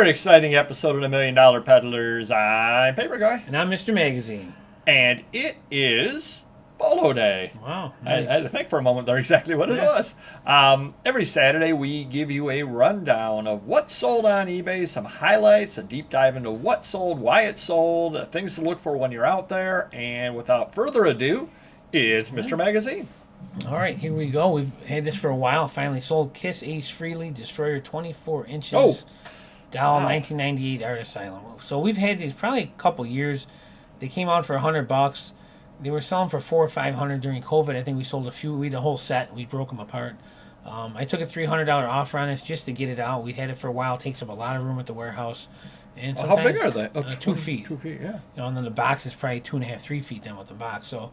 Very exciting episode of the Million Dollar Peddlers. I'm Paper Guy. And I'm Mr. Magazine. And it is BOLO Day. Wow. Nice. I had to think for a moment there exactly what it was. Every Saturday we give you a rundown of what sold on eBay, some highlights, a deep dive into what sold, why it sold, things to look for when you're out there. And without further ado, it's Mr. Magazine. All right, here we go. We've had this for a while. Finally sold Kiss Ace Frehley Destroyer 24 inches. Oh. Doll Wow. 1998 Art Asylum. So we've had these probably a couple years. They came out for $100. They were selling for $400 or $500 during COVID. I think we sold a few. We had a whole set. We broke them apart. I took a $300 offer on this just to get it out. We had it for a while. It takes up a lot of room at the warehouse. And How big are they? 2 feet. 2 feet, yeah. And then the box is probably 2.5, 3 feet then with the box. So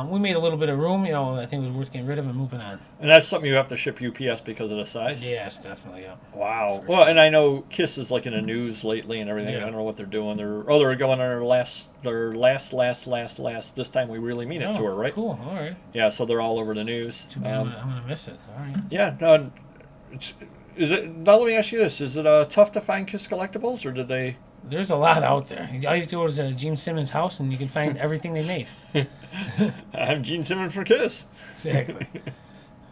we made a little bit of room. I think it was worth getting rid of and moving on. And that's something you have to ship UPS because of the size? Yes, definitely, yeah. Wow. Well, and I know Kiss is like in the news lately and everything. Yeah. I don't know what they're doing. They're going on their last. This time we really mean it tour, right? Cool. All right. Yeah, so they're all over the news. Too bad I'm gonna miss it. All right. Yeah. No. Is it? Now let me ask you this: is it tough to find Kiss collectibles, or did they? There's a lot out there. All you have to go to Gene Simmons' house and you can find everything they made. I'm Gene Simmons for Kiss. Exactly.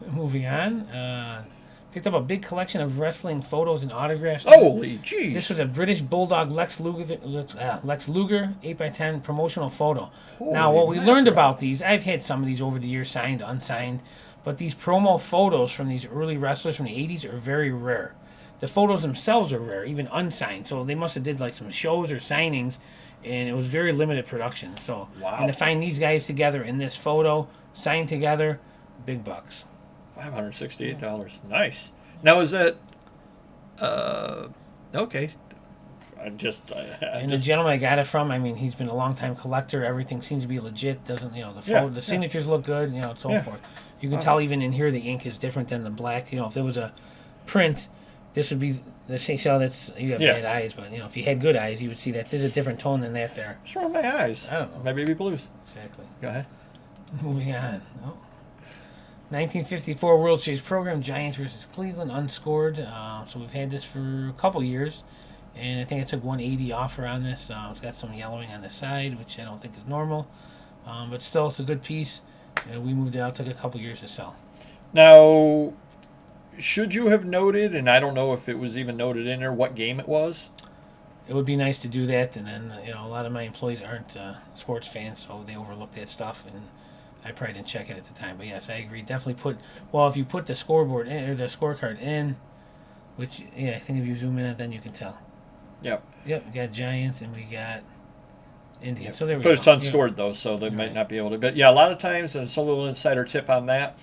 Moving on. Picked up a big collection of wrestling photos and autographs. Holy jeez! This was a British Bulldog Lex Luger 8x10 promotional photo. Now, what we learned about these, I've had some of these over the years, signed, unsigned, but these promo photos from these early wrestlers from the 80s are very rare. The photos themselves are rare, even unsigned. So they must have did like some shows or signings, and it was very limited production. So, wow. And to find these guys together in this photo, signed together, big bucks. $568. Nice. Now is that? Okay. The gentleman I got it from, I mean, he's been a long time collector. Everything seems to be legit. Doesn't the signatures look good, and so forth. You can tell even in here the ink is different than the black. If there was a print, this would be the same. So that's you have bad eyes, but if you had good eyes, you would see that there's a different tone than that there. What's wrong with my eyes? I don't know. My baby blues. Exactly. Go ahead. Moving on. 1954 World Series program, Giants versus Cleveland, unscored. So we've had this for a couple years, and I think I took 180 offer on this. It's got some yellowing on the side, which I don't think is normal, but still it's a good piece. We moved it out. Took a couple years to sell. Now, should you have noted, and I don't know if it was even noted in there, what game it was? It would be nice to do that, and then a lot of my employees aren't sports fans, so they overlook that stuff, and I probably didn't check it at the time. But yes, I agree. Definitely if you put the scoreboard in, or the scorecard in, which I think if you zoom in, then you can tell. Yep. Yep. We got Giants and we got Indians. Yep. So there we go. But it's unscored though, so they might not be able to. But yeah, a lot of times, and it's a little insider tip on that.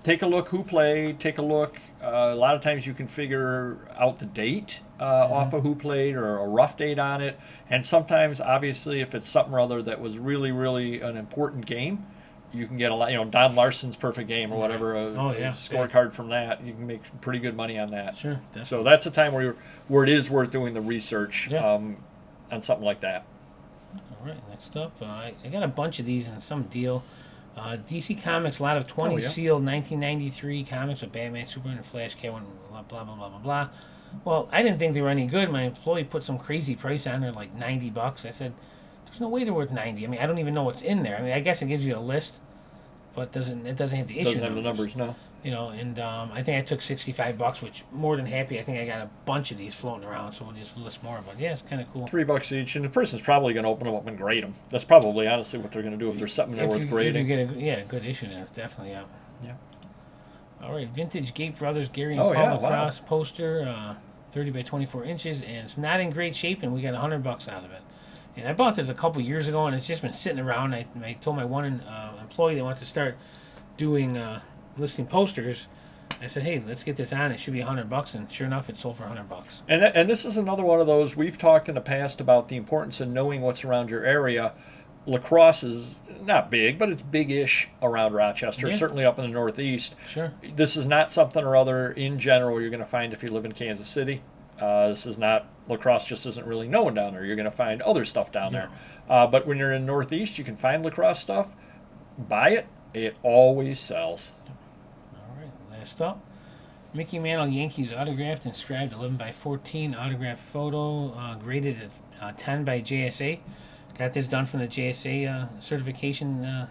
Take a look who played. Take a look. A lot of times you can figure out the date off of who played or a rough date on it. And sometimes, obviously, if it's something or other that was really, really an important game, you can get a lot. Don Larson's perfect game or whatever. A scorecard from that. You can make pretty good money on that. Sure. Definitely. So that's a time where it is worth doing the research on something like that. All right. Next up, I got a bunch of these in some deal. DC Comics, a lot of 20 sealed 1993 comics with Batman, Superman, and Flash, Catwoman, blah, blah, blah, blah, blah, blah. Well, I didn't think they were any good. My employee put some crazy price on there, like $90. I said, there's no way they're worth 90. I mean, I don't even know what's in there. I mean, I guess it gives you a list, but it doesn't have the issue Doesn't have the numbers, no. And I think I took $65, which more than happy. I think I got a bunch of these floating around, so we'll just list more. But yeah, it's kind of cool. $3 each, and the person's probably going to open them up and grade them. That's probably honestly what they're going to do if there's something they're worth grading. If you get a good issue there, definitely, yeah. All right, vintage Gate Brothers Gary and Paul Lacrosse poster, 30 by 24 inches, and it's not in great shape, and we got $100 out of it. And I bought this a couple years ago, and it's just been sitting around. I told my one employee that wants to start doing listing posters. I said, hey, let's get this on. It should be $100, and sure enough, it sold for $100. And this is another one of those. We've talked in the past about the importance of knowing what's around your area. Lacrosse is not big, but it's big-ish around Rochester, certainly up in the Northeast. Sure. This is not something or other in general you're going to find if you live in Kansas City. This is not, lacrosse just isn't really known down there. You're going to find other stuff down there. But when you're in the Northeast, you can find lacrosse stuff. Buy it. It always sells. All right, last up. Mickey Mantle Yankees autographed, inscribed 11 by 14 autographed photo, graded at 10 by JSA. Got this done from the JSA certification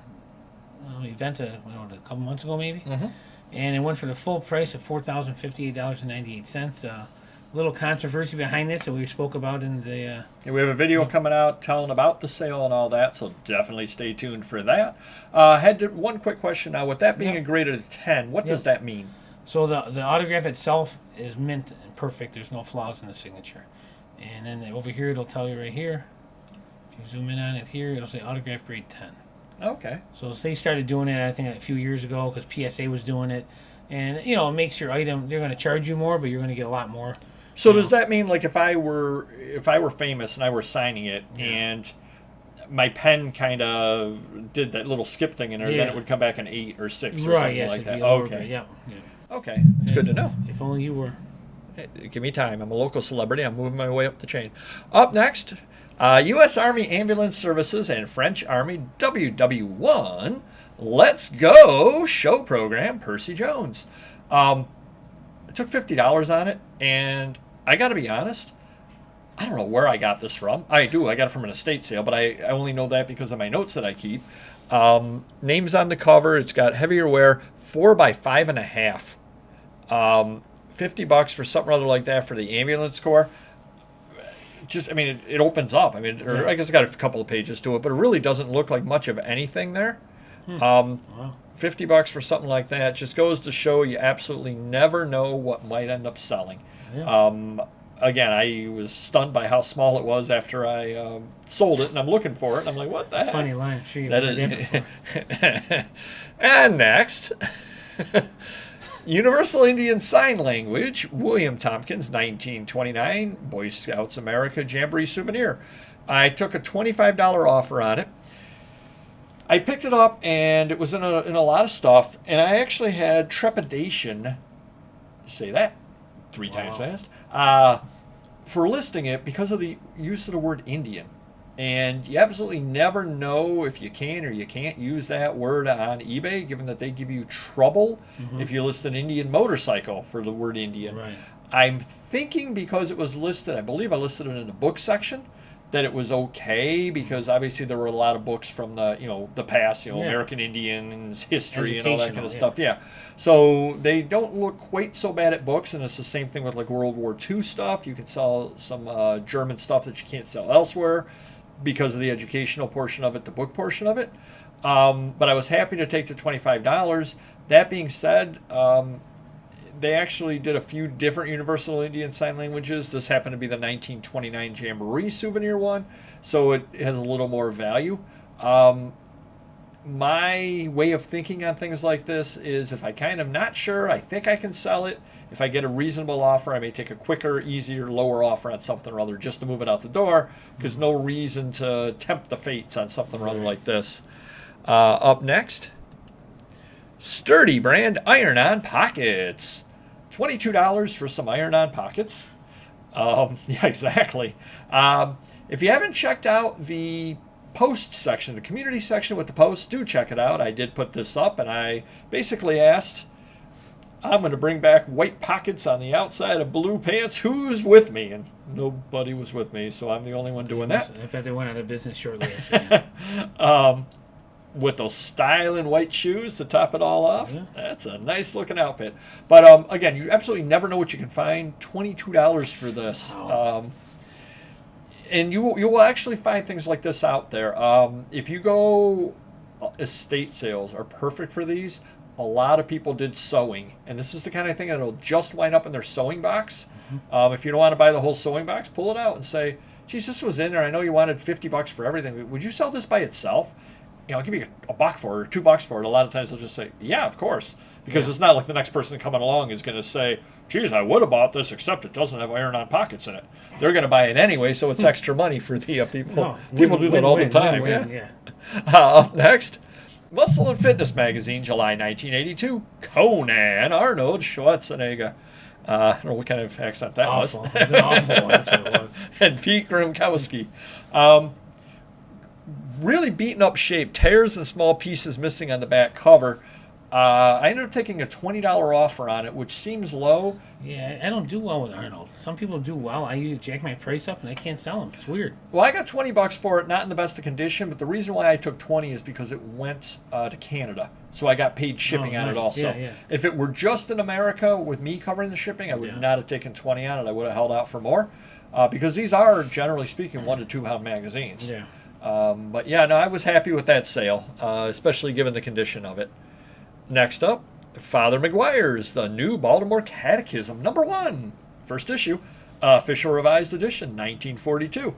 event a couple months ago, maybe. Mm-hmm. And it went for the full price of $4,058.98. A little controversy behind this that we spoke about in the... We have a video coming out telling about the sale and all that, so definitely stay tuned for that. Had one quick question now. With that being a graded at 10, what does that mean? So the autograph itself is mint and perfect. There's no flaws in the signature. And then over here, it'll tell you right here. If you zoom in on it here, it'll say autograph grade 10. Okay. So they started doing it, I think, a few years ago because PSA was doing it. And, it makes your item, they're going to charge you more, but you're going to get a lot more. So does that mean, like, if I were famous and I were signing it and my pen kind of did that little skip thing in there, then it would come back an 8 or 6 or something like that? Okay. Yeah. Okay. That's good to know. If only you were. Hey, give me time. I'm a local celebrity. I'm moving my way up the chain. Up next, U.S. Army Ambulance Services and French Army WW1 Let's Go show program, Percy Jones. I took $50 on it, and I got to be honest, I don't know where I got this from. I got it from an estate sale, but I only know that because of my notes that I keep. Names on the cover. It's got heavier wear, 4 by 5.5. $50 for something or other like that for the ambulance corps. It opens up. I guess it's got a couple of pages to it, but it really doesn't look like much of anything there. Wow. $50 for something like that just goes to show you absolutely never know what might end up selling. Yeah. Again, I was stunned by how small it was after I sold it, and I'm looking for it, and I'm like, what the heck? Funny line. I'm sure you've heard that before. And next, Universal Indian Sign Language, William Tompkins, 1929, Boy Scouts America Jamboree souvenir. I took a $25 offer on it. I picked it up, and it was in a lot of stuff, and I actually had trepidation, say that 3 times fast, for listing it because of the use of the word Indian. And you absolutely never know if you can or you can't use that word on eBay, given that they give you trouble if you list an Indian motorcycle for the word Indian. Right. I'm thinking because it was listed, I believe I listed it in the book section, that it was okay because obviously there were a lot of books from the past, American Indians history and all that kind of stuff. Yeah. So they don't look quite so bad at books, and it's the same thing with like World War II stuff. You can sell some German stuff that you can't sell elsewhere because of the educational portion of it, the book portion of it. But I was happy to take the $25. That being said, they actually did a few different Universal Indian Sign Languages. This happened to be the 1929 Jamboree souvenir one, so it has a little more value. My way of thinking on things like this is if I kind of not sure, I think I can sell it. If I get a reasonable offer, I may take a quicker, easier, lower offer on something or other just to move it out the door, because no reason to tempt the fates on something or other like this. Up next, Sturdy brand iron-on pockets. $22 for some iron-on pockets. Yeah, exactly. If you haven't checked out the post section, the community section with the posts, do check it out. I did put this up, and I basically asked, I'm going to bring back white pockets on the outside of blue pants. Who's with me? And nobody was with me, so I'm the only one doing that. I bet they went out of business shortly after. With those styling white shoes to top it all off. Yeah. That's a nice looking outfit. But again, you absolutely never know what you can find. $22 for this. Wow. And you will actually find things like this out there. If you go, estate sales are perfect for these. A lot of people did sewing, and this is the kind of thing that'll just wind up in their sewing box. If you don't want to buy the whole sewing box, pull it out and say, geez, this was in there. I know you wanted $50 for everything. Would you sell this by itself? I'll give you a buck for it or $2 for it. A lot of times they'll just say, yeah, of course. Because it's not like the next person coming along is going to say, geez, I would have bought this, except it doesn't have iron-on pockets in it. They're going to buy it anyway, so it's extra money for the people. No, people do that all the time. Up next, Muscle and Fitness Magazine, July 1982. Conan Arnold Schwarzenegger. I don't know what kind of accent that was. It was an awful one. That's what it was. And Pete Grimkowski. Really beaten up shape, tears and small pieces missing on the back cover. I ended up taking a $20 offer on it, which seems low. Yeah, I don't do well with Arnold. Some people do well. I usually jack my price up and I can't sell them. It's weird. Well, I got $20 for it, not in the best of condition, but the reason why I took 20 is because it went to Canada. So I got paid shipping on it also. Yeah. If it were just in America with me covering the shipping, I would not have taken 20 on it. I would have held out for more. Because these are, generally speaking, 1 to 2 pound magazines. Yeah. But yeah, no, I was happy with that sale, especially given the condition of it. Next up, Father McGuire's The New Baltimore Catechism, #1, first issue, official revised edition, 1942.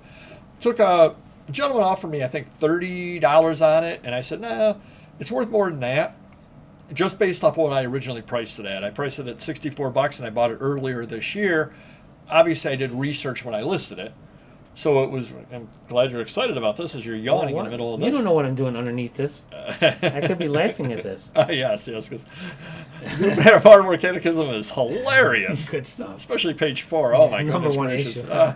Took a gentleman offered me, I think, $30 on it, and I said, nah, it's worth more than that, just based off what I originally priced it at. I priced it at $64, and I bought it earlier this year. Obviously, I did research when I listed it. So it was. I'm glad you're excited about this as you're yawning in the middle of this. You don't know what I'm doing underneath this. I could be laughing at this. Yes, because the Baltimore Catechism is hilarious. Good stuff. Especially page 4. Oh my goodness #1 gracious. issue.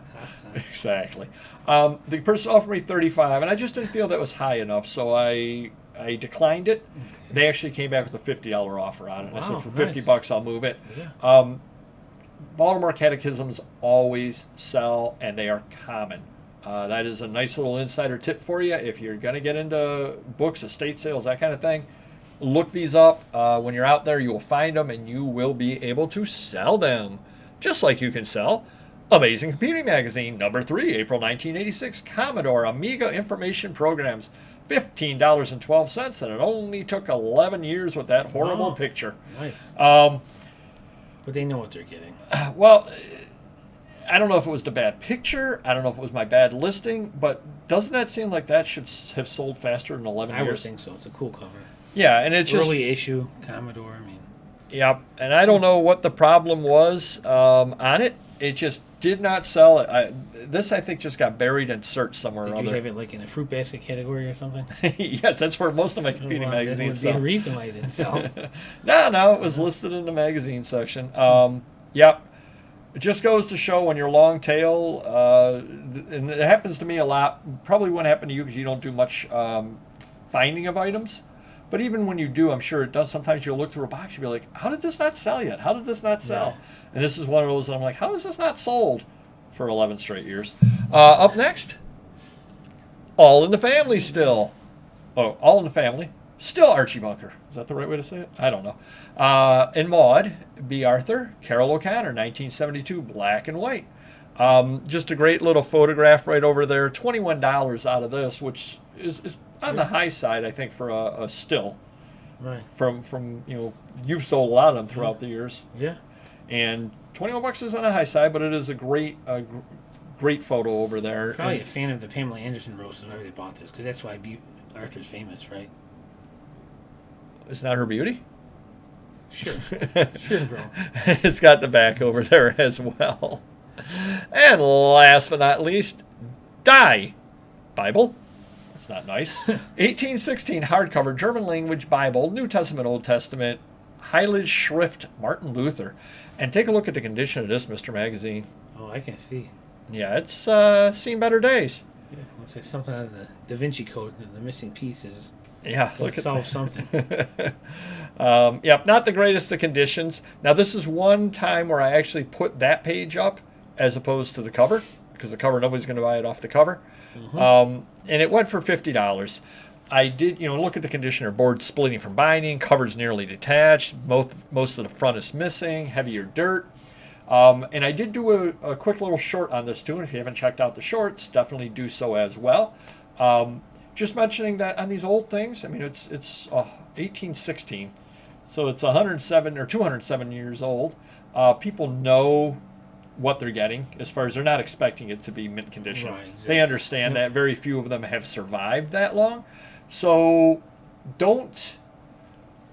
Exactly. The person offered me $35, and I just didn't feel that was high enough, so I declined it. They actually came back with a $50 offer on it. And I said, for $50, I'll move it. Yeah. Baltimore Catechisms always sell, and they are common. That is a nice little insider tip for you. If you're going to get into books, estate sales, that kind of thing, look these up. When you're out there, you will find them, and you will be able to sell them. Just like you can sell Amazing Computing Magazine, #3, April 1986, Commodore Amiga Information Programs, $15.12, and it only took 11 years with that horrible picture. Nice. But they know what they're getting. Well, I don't know if it was the bad picture. I don't know if it was my bad listing. But doesn't that seem like that should have sold faster than 11 years? I would think so. It's a cool cover. Yeah, and it's early issue Commodore. I mean. Yep, and I don't know what the problem was on it. It just did not sell. This, I think, just got buried in search somewhere or other. Did you have it like in a fruit basket category or something? Yes, that's where most of my computing magazines sell. That would be a reason why it didn't sell. No, it was listed in the magazine section. Yep. It just goes to show when you're long tail, and it happens to me a lot. Probably wouldn't happen to you because you don't do much finding of items. But even when you do, I'm sure it does. Sometimes you'll look through a box, you'll be like, how did this not sell yet? How did this not sell? Yeah. And this is one of those that I'm like, how is this not sold for 11 straight years? Up next, All in the Family still. Oh, All in the Family. Still Archie Bunker. Is that the right way to say it? I don't know. In Maud, B. Arthur, Carol O'Connor, 1972, black and white. Just a great little photograph right over there. $21 out of this, which is on the high side, I think, for a still. Right. From you've sold a lot of them throughout the years. Yeah. And $21 is on the high side, but it is a great photo over there. Probably a fan of the Pamela Anderson roast is why they bought this, because that's why Arthur's famous, right? It's not her beauty? Sure, bro. It's got the back over there as well. And last but not least, Die Bible. That's not nice. 1816 hardcover German language Bible, New Testament, Old Testament, Heilige Schrift, Martin Luther. And take a look at the condition of this, Mr. Magazine. Oh, I can see. Yeah, it's seen better days. Yeah, looks like something out of the Da Vinci Code, the missing pieces. Yeah, look at solve something. Yep, not the greatest of conditions. Now, this is one time where I actually put that page up as opposed to the cover, because the cover, nobody's going to buy it off the cover. Mm-hmm. And it went for $50. I did, look at the conditioner. Board splitting from binding, cover's nearly detached, most of the front is missing, heavier dirt. And I did do a quick little short on this too, and if you haven't checked out the shorts, definitely do so as well. Just mentioning that on these old things, I mean, it's 1816, so it's 107 or 207 years old. People know what they're getting as far as they're not expecting it to be mint condition. Right, exactly. They understand that very few of them have survived that long. So don't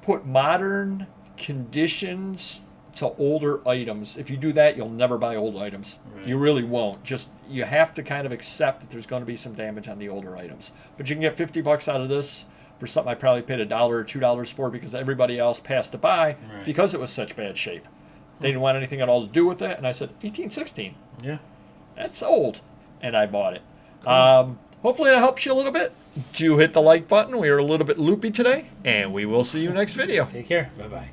put modern conditions to older items. If you do that, you'll never buy old items. Right. You really won't. You have to kind of accept that there's going to be some damage on the older items. But you can get $50 out of this for something I probably paid $1 or $2 for because everybody else passed it by because it was such bad shape. They didn't want anything at all to do with it, and I said, 1816. Yeah. That's old. And I bought it. Cool. Hopefully that helps you a little bit. Do hit the like button. We are a little bit loopy today, and we will see you next video. Take care. Bye-bye.